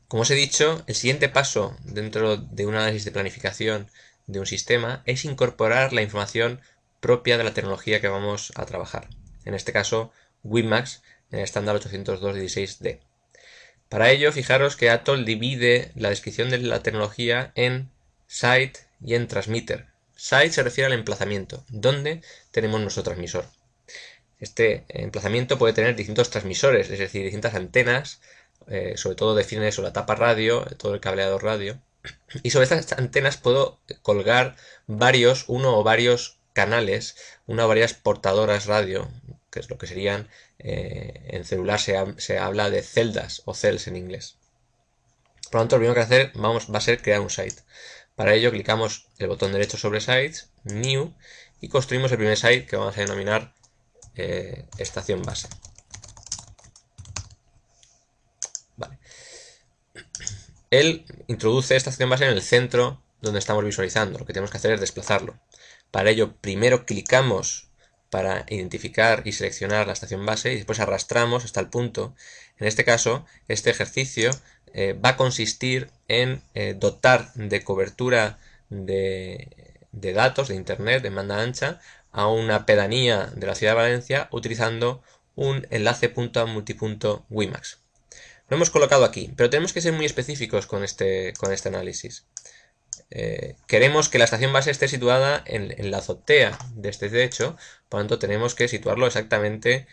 Como os he dicho, el siguiente paso dentro de un análisis de planificación de un sistema es incorporar la información propia de la tecnología que vamos a trabajar. En este caso, WiMAX en el estándar 802.16d. Para ello, fijaros que Atoll divide la descripción de la tecnología en site y en transmitter. Site se refiere al emplazamiento, donde tenemos nuestro transmisor. Este emplazamiento puede tener distintos transmisores, es decir, distintas antenas, sobre todo define eso la tapa radio, todo el cableado radio. Y sobre estas antenas puedo colgar uno o varios canales, una o varias portadoras radio, que es lo que serían, en celular se habla de celdas o cells en inglés. Por lo tanto, lo primero que hacer va a ser crear un site. Para ello clicamos el botón derecho sobre Sites, New, y construimos el primer site que vamos a denominar estación base. Vale. Él introduce esta estación base en el centro donde estamos visualizando. Lo que tenemos que hacer es desplazarlo. Para ello, primero clicamos para identificar y seleccionar la estación base y después arrastramos hasta el punto. En este caso, este ejercicio va a consistir en dotar de cobertura de datos, de internet, de banda ancha, a una pedanía de la ciudad de Valencia utilizando un enlace punto a multipunto WiMAX. Lo hemos colocado aquí, pero tenemos que ser muy específicos con este análisis. Queremos que la estación base esté situada en la azotea de este techo, por lo tanto tenemos que situarlo exactamente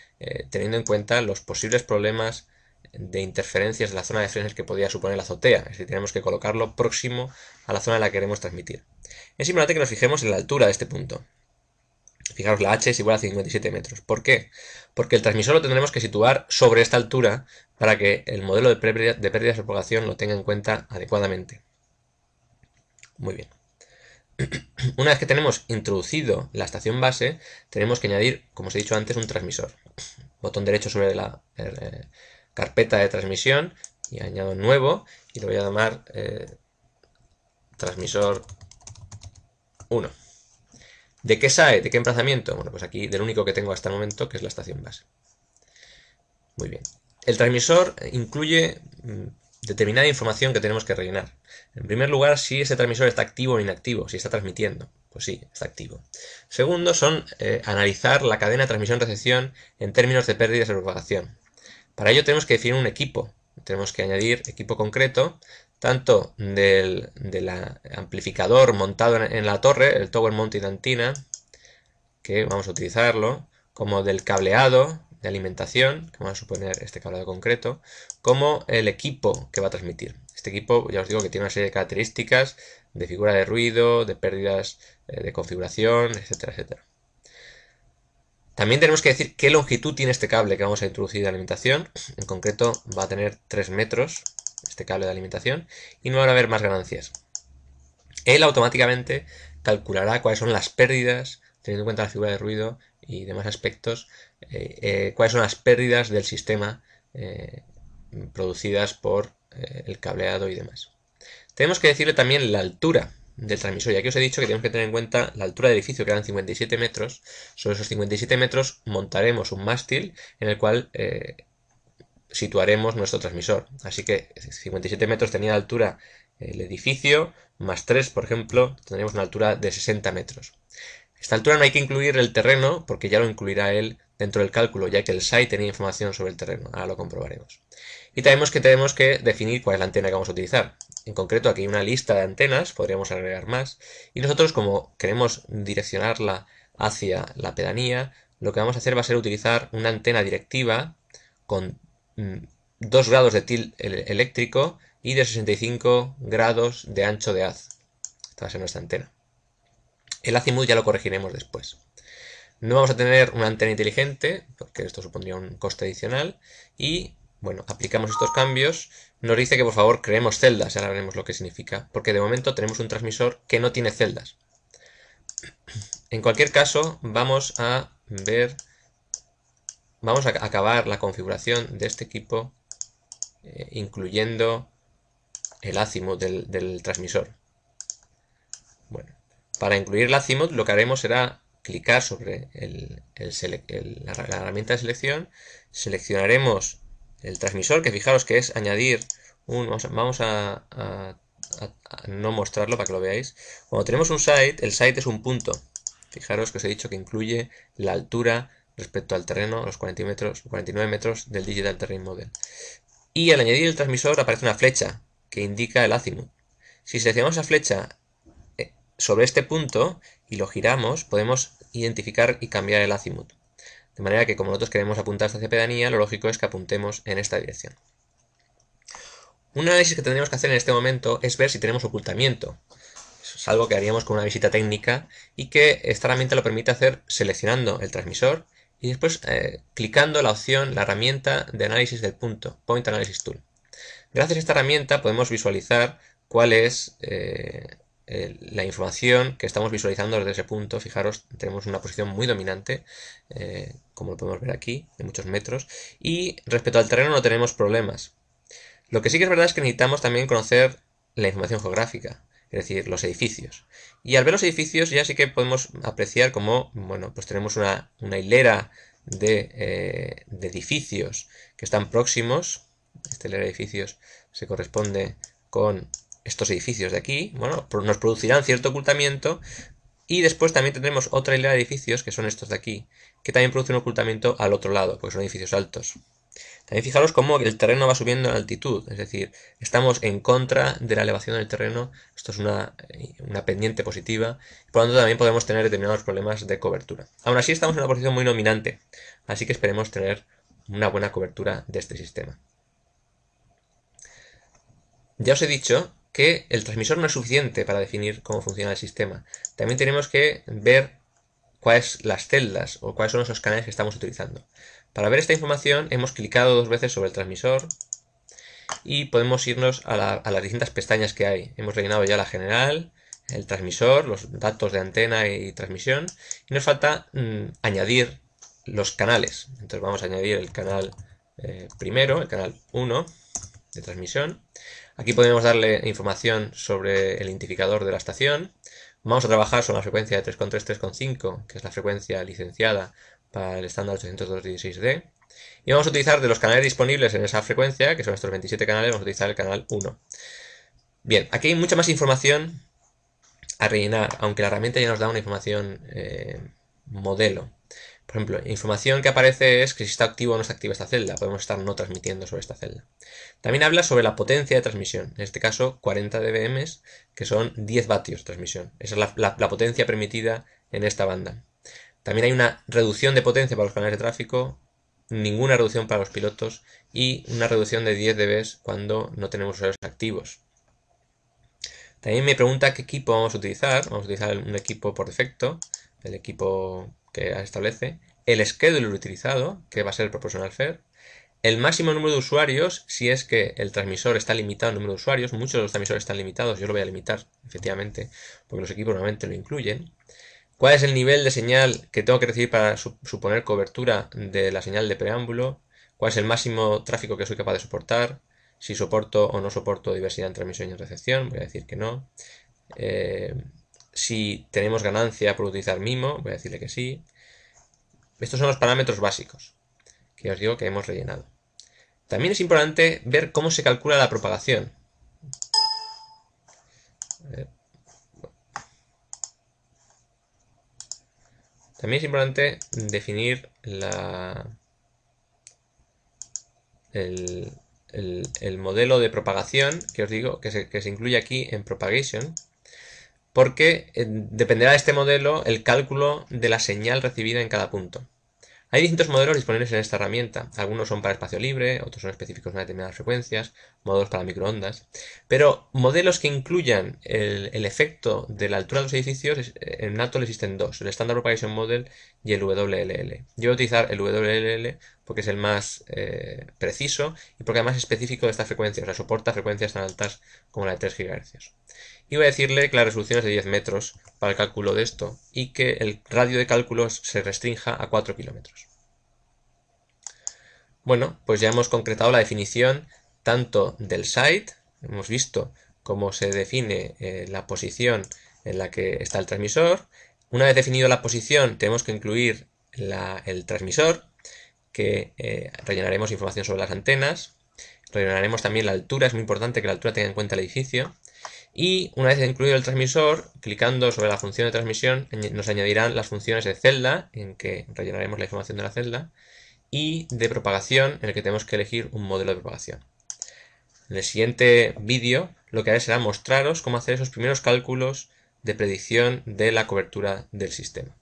teniendo en cuenta los posibles problemas de interferencias de la zona de frenes que podría suponer la azotea, es decir, tenemos que colocarlo próximo a la zona en la que queremos transmitir. Es importante que nos fijemos en la altura de este punto. Fijaros, la H es igual a 57 metros. ¿Por qué? Porque el transmisor lo tendremos que situar sobre esta altura para que el modelo de pérdidas de propagación lo tenga en cuenta adecuadamente. Muy bien. Una vez que tenemos introducido la estación base, tenemos que añadir, como os he dicho antes, un transmisor. Botón derecho sobre la carpeta de transmisión y añado nuevo y lo voy a llamar transmisor 1. ¿De qué SAE? ¿De qué emplazamiento? Bueno, pues aquí del único que tengo hasta el momento, que es la estación base. Muy bien. El transmisor incluye determinada información que tenemos que rellenar. En primer lugar, si ese transmisor está activo o inactivo, si está transmitiendo. Pues sí, está activo. Segundo, son analizar la cadena de transmisión-recepción en términos de pérdidas de propagación. Para ello tenemos que definir un equipo. Tenemos que añadir equipo concreto, tanto del amplificador montado en la torre, el Tower Mounted Antenna, que vamos a utilizarlo, como del cableado de alimentación, que vamos a suponer este cableado concreto, como el equipo que va a transmitir. Este equipo, ya os digo que tiene una serie de características de figura de ruido, de pérdidas de configuración, etcétera, etcétera. También tenemos que decir qué longitud tiene este cable que vamos a introducir de alimentación. En concreto va a tener 3 metros este cable de alimentación y no van a haber más ganancias. Él automáticamente calculará cuáles son las pérdidas, teniendo en cuenta la figura de ruido y demás aspectos, cuáles son las pérdidas del sistema producidas por el cableado y demás. Tenemos que decirle también la altura del transmisor. Y aquí os he dicho que tenemos que tener en cuenta la altura del edificio, que eran 57 metros. Sobre esos 57 metros montaremos un mástil en el cual situaremos nuestro transmisor. Así que 57 metros tenía de altura el edificio, más 3, por ejemplo, tendríamos una altura de 60 metros. Esta altura no hay que incluir el terreno, porque ya lo incluirá él dentro del cálculo, ya que el site tenía información sobre el terreno. Ahora lo comprobaremos. Y tenemos que definir cuál es la antena que vamos a utilizar. En concreto, aquí hay una lista de antenas, podríamos agregar más. Y nosotros, como queremos direccionarla hacia la pedanía, lo que vamos a hacer va a ser utilizar una antena directiva con 2 grados de tilt eléctrico y de 65 grados de ancho de haz. Esta va a ser nuestra antena. El azimut ya lo corregiremos después. No vamos a tener una antena inteligente, porque esto supondría un coste adicional. Y, bueno, aplicamos estos cambios. Nos dice que por favor creemos celdas, ahora veremos lo que significa, porque de momento tenemos un transmisor que no tiene celdas. En cualquier caso, vamos a acabar la configuración de este equipo incluyendo el azimut del transmisor. Bueno, para incluir el azimut lo que haremos será clicar sobre la herramienta de selección, seleccionaremos el transmisor, que fijaros que es añadir vamos a no mostrarlo para que lo veáis. Cuando tenemos un site, el site es un punto. Fijaros que os he dicho que incluye la altura respecto al terreno, los 49 metros del Digital Terrain Model. Y al añadir el transmisor aparece una flecha que indica el azimut. Si seleccionamos esa flecha sobre este punto y lo giramos, podemos identificar y cambiar el azimut. De manera que como nosotros queremos apuntar hacia pedanía, lo lógico es que apuntemos en esta dirección. Un análisis que tendríamos que hacer en este momento es ver si tenemos ocultamiento. Es algo que haríamos con una visita técnica y que esta herramienta lo permite hacer seleccionando el transmisor y después clicando la opción, la herramienta de análisis del punto, Point Analysis Tool. Gracias a esta herramienta podemos visualizar cuál es la información que estamos visualizando desde ese punto. Fijaros, tenemos una posición muy dominante, como lo podemos ver aquí, de muchos metros, y respecto al terreno no tenemos problemas. Lo que sí que es verdad es que necesitamos también conocer la información geográfica, es decir, los edificios. Y al ver los edificios ya sí que podemos apreciar como, bueno, pues tenemos una hilera de edificios que están próximos. Esta hilera de edificios se corresponde con estos edificios de aquí. Bueno, nos producirán cierto ocultamiento. Y después también tendremos otra hilera de edificios, que son estos de aquí, que también producen un ocultamiento al otro lado, porque son edificios altos. También fijaros cómo el terreno va subiendo en altitud, es decir, estamos en contra de la elevación del terreno, esto es una pendiente positiva, por lo tanto también podemos tener determinados problemas de cobertura. Aún así estamos en una posición muy dominante, así que esperemos tener una buena cobertura de este sistema. Ya os he dicho que el transmisor no es suficiente para definir cómo funciona el sistema, también tenemos que ver cuáles las celdas o cuáles son esos canales que estamos utilizando. Para ver esta información hemos clicado 2 veces sobre el transmisor y podemos irnos a las distintas pestañas que hay. Hemos rellenado ya la general, el transmisor, los datos de antena y transmisión y nos falta añadir los canales. Entonces vamos a añadir el canal primero, el canal 1 de transmisión. Aquí podemos darle información sobre el identificador de la estación. Vamos a trabajar sobre la frecuencia de 3.3-3.5, que es la frecuencia licenciada para el estándar 802.16d. Y vamos a utilizar de los canales disponibles en esa frecuencia, que son estos 27 canales, vamos a utilizar el canal 1. Bien, aquí hay mucha más información a rellenar, aunque la herramienta ya nos da una información modelo. Por ejemplo, información que aparece es que si está activo o no está activa esta celda. Podemos estar no transmitiendo sobre esta celda. También habla sobre la potencia de transmisión. En este caso, 40 dBm, que son 10 vatios de transmisión. Esa es la potencia permitida en esta banda. También hay una reducción de potencia para los canales de tráfico, ninguna reducción para los pilotos y una reducción de 10 dB cuando no tenemos usuarios activos. También me pregunta qué equipo vamos a utilizar. Vamos a utilizar un equipo por defecto, el equipo que establece, el schedule utilizado, que va a ser el proportional fair, el máximo número de usuarios, si es que el transmisor está limitado al número de usuarios. Muchos de los transmisores están limitados, yo lo voy a limitar, efectivamente, porque los equipos normalmente lo incluyen. ¿Cuál es el nivel de señal que tengo que recibir para suponer cobertura de la señal de preámbulo? ¿Cuál es el máximo tráfico que soy capaz de soportar? Si soporto o no soporto diversidad en transmisión y en recepción, voy a decir que no. Si tenemos ganancia por utilizar MIMO, voy a decirle que sí. Estos son los parámetros básicos que os digo que hemos rellenado. También es importante ver cómo se calcula la propagación. También es importante definir el modelo de propagación que os digo que se incluye aquí en Propagation, porque dependerá de este modelo el cálculo de la señal recibida en cada punto. Hay distintos modelos disponibles en esta herramienta. Algunos son para espacio libre, otros son específicos de determinadas frecuencias, modelos para microondas. Pero modelos que incluyan el efecto de la altura de los edificios, en Natal existen dos, el Standard Propagation Model y el WLL. Yo voy a utilizar el WLL porque es el más preciso y porque además es específico de esta frecuencia, o sea, soporta frecuencias tan altas como la de 3 GHz. Y voy a decirle que la resolución es de 10 metros para el cálculo de esto y que el radio de cálculo se restrinja a 4 kilómetros. Bueno, pues ya hemos concretado la definición tanto del site, hemos visto cómo se define la posición en la que está el transmisor. Una vez definido la posición, tenemos que incluir el transmisor, que rellenaremos información sobre las antenas. Rellenaremos también la altura, es muy importante que la altura tenga en cuenta el edificio. Y una vez incluido el transmisor, clicando sobre la función de transmisión, nos añadirán las funciones de celda, en que rellenaremos la información de la celda, y de propagación, en el que tenemos que elegir un modelo de propagación. En el siguiente vídeo lo que haré será mostraros cómo hacer esos primeros cálculos de predicción de la cobertura del sistema.